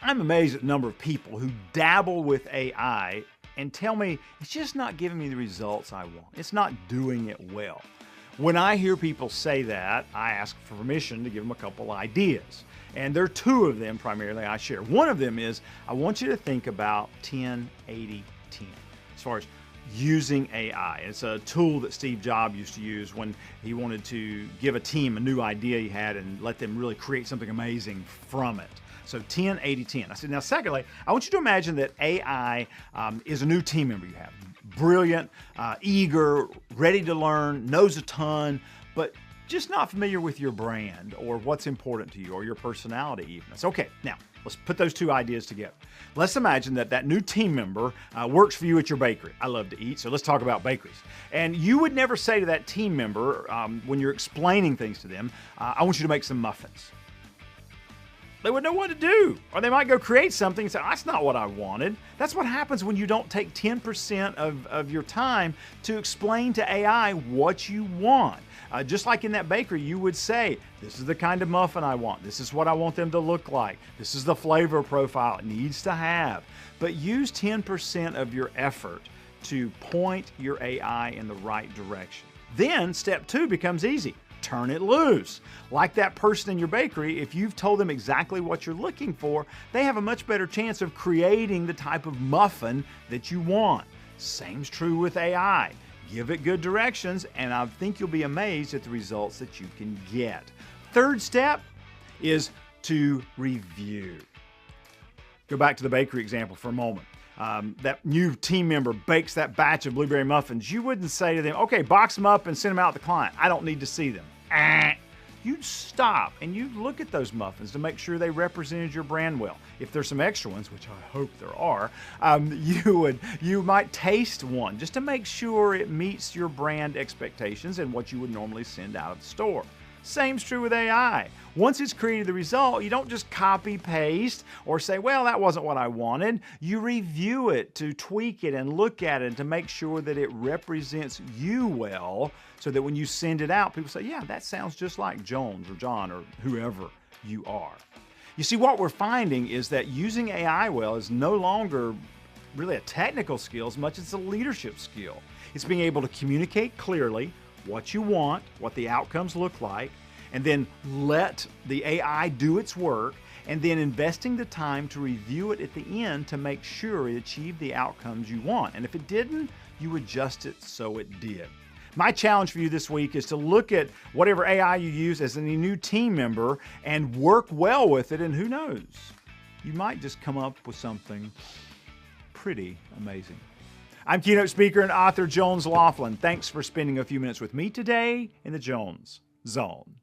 I'm amazed at the number of people who dabble with AI and tell me it's just not giving me the results I want. It's not doing it well. When I hear people say that, I ask for permission to give them a couple ideas. And there are two of them primarily I share. One of them is I want you to think about 10-80-10 as far as using AI. It's a tool that Steve Jobs used to use when he wanted to give a team a new idea he had and let them really create something amazing from it. So 10-80-10. I said, now secondly, I want you to imagine that AI is a new team member you have. Brilliant, eager, ready to learn, knows a ton, but just not familiar with your brand or what's important to you or your personality even. So, okay, now let's put those two ideas together. Let's imagine that that new team member works for you at your bakery. I love to eat, so let's talk about bakeries. And you would never say to that team member when you're explaining things to them, I want you to make some muffins. They wouldn't know what to do. Or they might go create something and say, that's not what I wanted. That's what happens when you don't take 10% of your time to explain to AI what you want. Just like in that bakery, you would say, this is the kind of muffin I want. This is what I want them to look like. This is the flavor profile it needs to have. But use 10% of your effort to point your AI in the right direction. Then step 2 becomes easy. Turn it loose. Like that person in your bakery, if you've told them exactly what you're looking for, they have a much better chance of creating the type of muffin that you want. Same's true with AI. Give it good directions, and I think you'll be amazed at the results that you can get. Third step is to review. Go back to the bakery example for a moment. That new team member bakes that batch of blueberry muffins. You wouldn't say to them, okay, box them up and send them out to the client. I don't need to see them. You'd stop and you'd look at those muffins to make sure they represented your brand well. If there's some extra ones, which I hope there are, you might taste one just to make sure it meets your brand expectations and what you would normally send out of the store. Same's true with AI. Once it's created the result, you don't just copy paste or say, well, that wasn't what I wanted. You review it to tweak it and look at it to make sure that it represents you well so that when you send it out, people say, yeah, that sounds just like Jones or John or whoever you are. You see, what we're finding is that using AI well is no longer really a technical skill as much as it's a leadership skill. It's being able to communicate clearly what you want, what the outcomes look like, and then let the AI do its work, and then investing the time to review it at the end to make sure it achieved the outcomes you want. And if it didn't, you adjust it so it did. My challenge for you this week is to look at whatever AI you use as a new team member and work well with it, and who knows, you might just come up with something pretty amazing. I'm keynote speaker and author Jones Loflin. Thanks for spending a few minutes with me today in the Jones Zone.